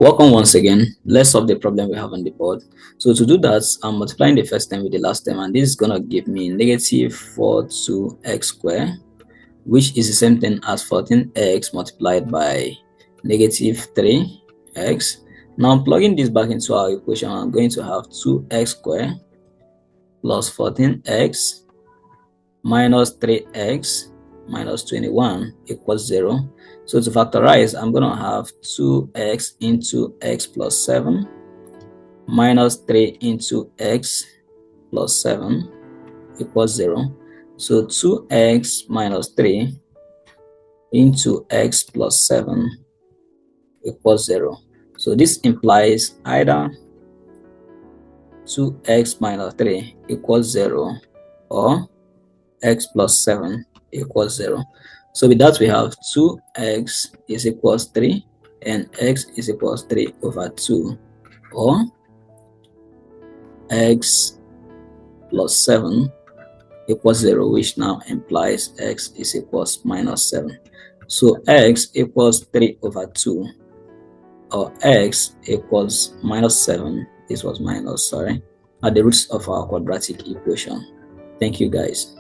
Welcome once again. Let's solve the problem we have on the board. So to do that, I'm multiplying the first term with the last term, and this is going to give me negative 42x squared, which is the same thing as 14x multiplied by negative 3x. Now I'm plugging this back into our equation. I'm going to have 2x squared plus 14x minus 3x minus 21 equals 0. So to factorize, I'm going to have 2x into x plus 7 minus 3 into x plus 7 equals 0. So 2x minus 3 into x plus 7 equals 0. So this implies either 2x minus 3 equals 0 or x plus 7 equals 0. So with that, we have 2x is equals 3 and x is equals 3 over 2, or x plus 7 equals 0, which now implies x is equals minus 7. So x equals 3 over 2, or x equals minus 7, this was minus, sorry, are the roots of our quadratic equation. Thank you guys.